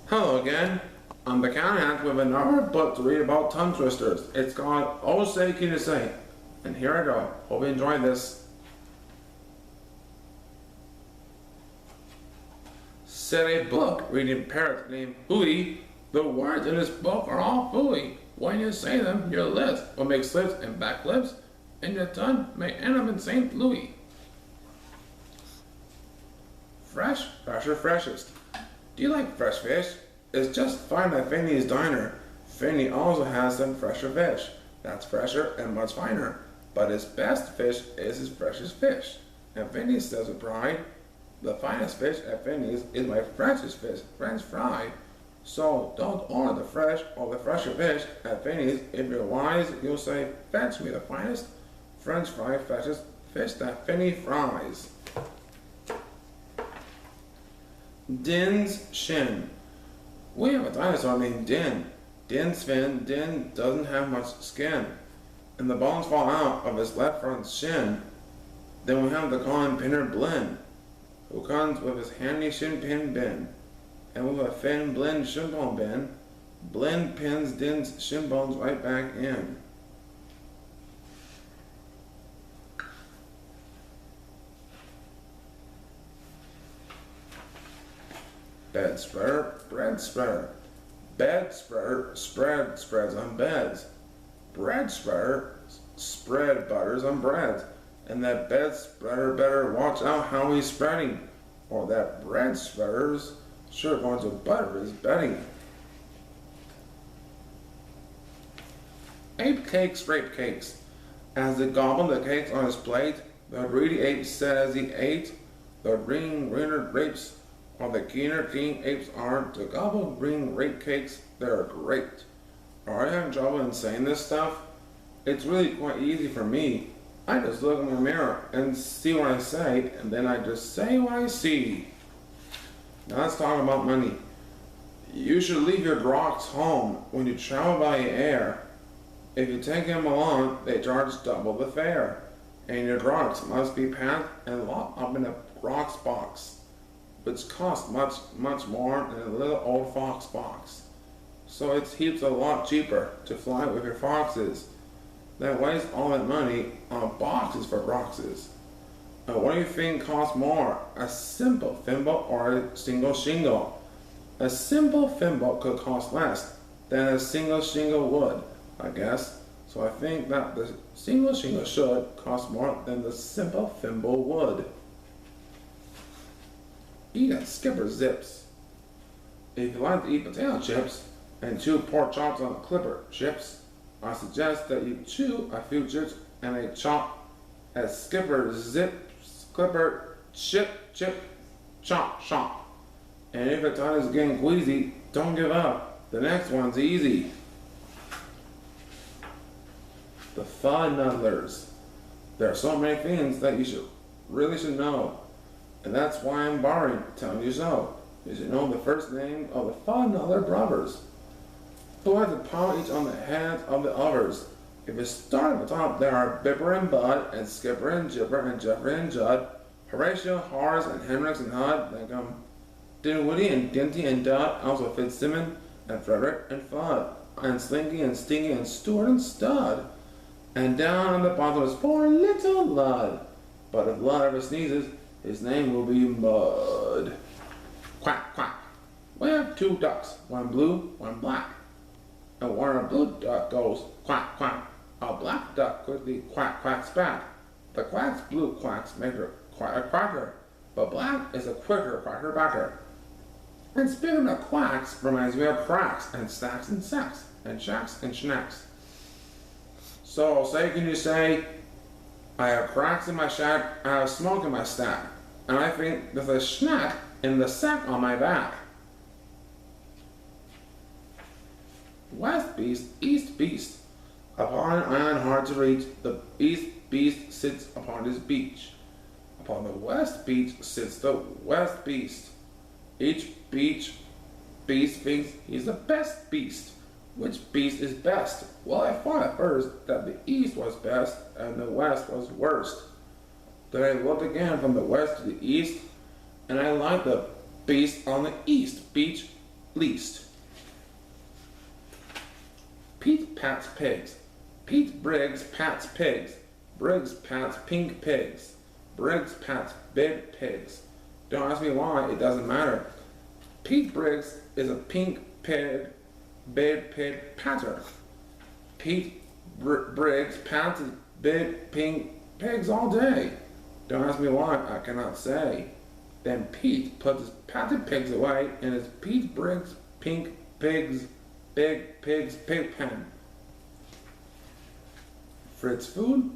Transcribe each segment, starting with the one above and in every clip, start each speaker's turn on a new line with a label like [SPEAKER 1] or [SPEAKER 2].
[SPEAKER 1] Hello again. I'm the Callahan with another book to read about tongue twisters. It's called Oh Say Can You Say? And here I go. Hope you enjoy this. Said a book reading parrot named Hooey. The words in this book are all hooey. When you say them, your lips will make slips and back lips, and your tongue may end up in St. Louis. Fresh, fresher, freshest. Do you like fresh fish? It's just fine at Finney's Diner. Finney also has some fresher fish. That's fresher and much finer. But his best fish is his freshest fish. And Finney says with pride, the finest fish at Finney's is my freshest fish, French fried. So don't order the fresh or the fresher fish at Finney's. If you're wise, you'll say, fetch me the finest French fried freshest fish that Finney fries. Din's shin. We have a dinosaur named Din. Din's fin, Din doesn't have much skin, and the bones fall out of his left front shin. Then we have the common pinner Blin, who comes with his handy shin pin bin, and with a fin Blin shin bone bin, Blin pins Din's shin bones right back in. Bed spreader, bread spreader. Bed spreader, spread spreads on beds. Bread spreader, spread butters on breads. And that bed spreader better watch out how he's spreading, or that bread spreader's sure going to butter his bedding. Ape cakes, rape cakes. As they gobbled the cakes on his plate, the greedy ape said as he ate, the greener grapes or the keen apes are to gobble green rape cakes. They're great. Are you having trouble in saying this stuff? It's really quite easy for me. I just look in the mirror and see what I say, and then I just say what I see. Now let's talk about money. You should leave your groks home when you travel by air. If you take them along, they charge double the fare. And your groks must be packed and locked up in a groks box, which costs much more than a little old fox box. So it's heaps a lot cheaper to fly with your foxes than waste all that money on boxes for boxes. Now what do you think costs more, a simple thimble or a single shingle? A simple thimble could cost less than a single shingle would, I guess. So I think that the single shingle should cost more than the simple thimble would. Eat at Skipper Zips. If you like to eat potato chips and chew pork chops on clipper chips, I suggest that you chew a few chips and a chop at Skipper Zips Clipper chip chop. And if your tongue is getting queasy, don't give up. The next one's easy. The Fud Nuddlers. There are so many things that you really should know. And that's why I'm borrowing, telling you so. You should know the first name of the Fud Nuddler brothers, who have the paw each on the heads of the others. If you start at the top, there are Bipper and Bud, and Skipper and Jipper, and Jeffrey and Judd, Horatio, Horace, and Hendrix and Hud. Then come Dinwiddie and Dinty and Dud, also Fitzsimmons, and Frederick and Fudd, and Slinky and Stinky and Stuart and Stud. And down on the bottom is poor little Lud. But if Lud ever sneezes, his name will be Mud. Quack, quack. We have two ducks, one blue, one black. And when a blue duck goes quack, quack, a black duck quickly quack, quacks back. The quack's blue quacks make her quite a quacker, but black is a quicker quacker backer. And speaking of quacks, reminds me of cracks and stacks and sacks and shacks and schnacks. So say, can you say, I have cracks in my shack, I have smoke in my stack, and I think there's a schnack in the sack on my back. West beast, east beast. Upon an island hard to reach, the east beast sits upon his beach. Upon the west beach sits the west beast. Each beach beast thinks he's the best beast. Which beast is best? Well, I thought at first that the east was best and the west was worst. Then I looked again from the west to the east, and I liked the beast on the east beach least. Pete pats pigs. Pete Briggs pats pigs. Briggs pats pink pigs. Briggs pats big pigs. Don't ask me why, it doesn't matter. Pete Briggs is a pink pig, big pig patter. Pete Briggs pats big pink pigs all day. Don't ask me why, I cannot say. Then Pete puts his patted pigs away in his Pete Briggs pink pigs, big pigs pig pen. Fritz food,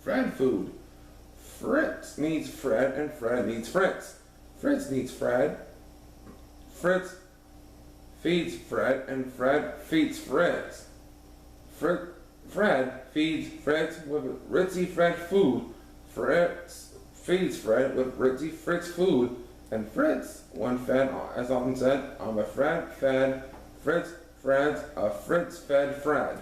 [SPEAKER 1] Fred food. Fritz needs Fred and Fred needs Fritz. Fritz needs Fred. Fritz feeds Fred and Fred feeds Fritz. Fred feeds Fritz with Ritzy Fred food. Fritz feeds Fred with Ritzy Fritz food. And Fritz, when fed, as often said, I'm a Fred fed Fritz Fred's a Fritz fed Fred.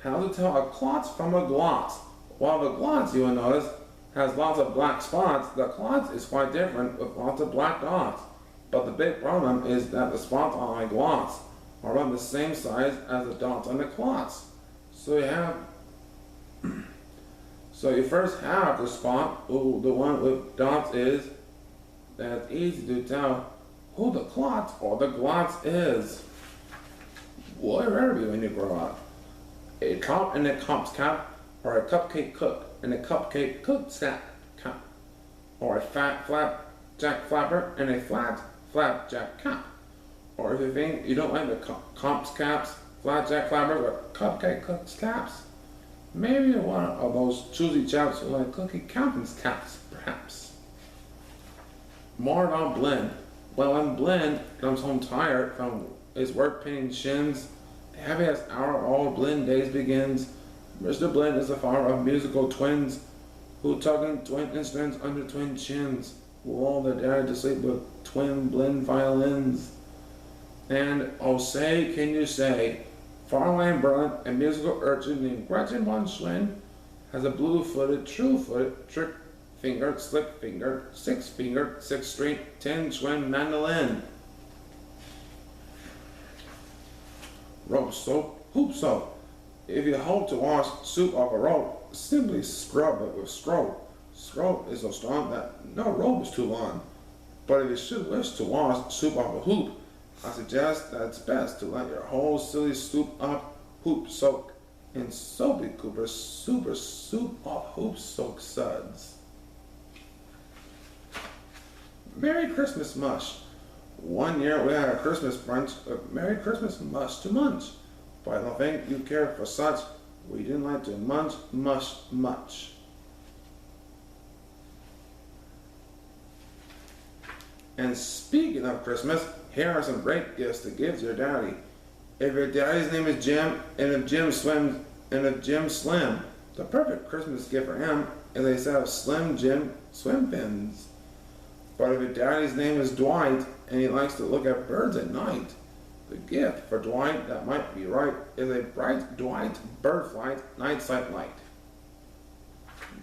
[SPEAKER 1] How to tell a klotz from a glotz. While the glotz, you will notice, has lots of black spots, the klotz is quite different with lots of black dots. But the big problem is that the spots on a glotz are about the same size as the dots on the klotz. So you first have the spot, the one with dots is, that's easy to tell who the klotz or the glotz is. Will you ever be when you grow up? A cop in a cop's cap, or a cupcake cook in a cupcake cook stack cap, or a fat flapjack flapper in a flat flapjack cap. Or if you think you don't like the cop's caps, flapjack flapper with cupcake cook's caps, maybe you're one of those choosy chaps who like cookie captain's caps, perhaps. More about Blinn. Well, when Blinn comes home tired from his work painting shins, the heaviest hour of all Blinn days begins. Mr. Blinn is the father of musical twins, who tugging twin instruments under twin chins, who lull their daddy to sleep with twin Blinn violins. And oh say, can you say, Farland Berlin, a musical urchin named Gretchen von Schwinn, has a blue-footed, true-footed, trick-fingered, slip-fingered, six-fingered, six-string, 10-Schwinn mandolin. Rope soap, hoop soap. If you hope to wash soup off a rope, simply scrub it with scrope. Scrope is so strong that no rope is too long. But if you should wish to wash soup off a hoop, I suggest that it's best to let your whole silly soup up hoop soak in Soapy Cooper's super soup off hoop soak suds. Merry Christmas mush. One year we had a Christmas brunch of Merry Christmas mush to munch. But I don't think you care for such. We didn't like to munch mush much. And speaking of Christmas, here are some great gifts to give to your daddy. If your daddy's name is Jim, and if Jim's Slim, the perfect Christmas gift for him is a set of Slim Jim swim fins. But if your daddy's name is Dwight, and he likes to look at birds at night, the gift for Dwight that might be right is a bright Dwight bird flight night sight light.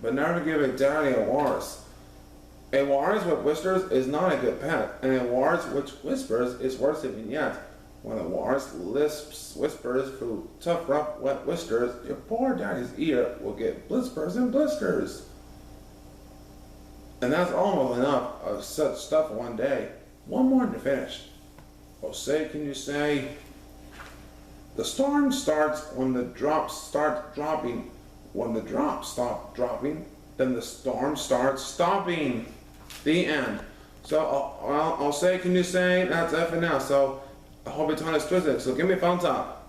[SPEAKER 1] But never give a daddy a walrus. A walrus with whiskers is not a good pet, and a walrus which whispers is worse even yet. When a walrus lisps, whispers through tough, rough, wet whiskers, your poor daddy's ear will get blispers and blisters. And that's almost enough of such stuff one day. One more to finish. Oh, say, can you say, the storm starts when the drops start dropping. When the drops stop dropping, then the storm starts stopping. The end. So I'll say, can you say, that's F and now. So I hope your tongue is twisted. So give me a thumbs up.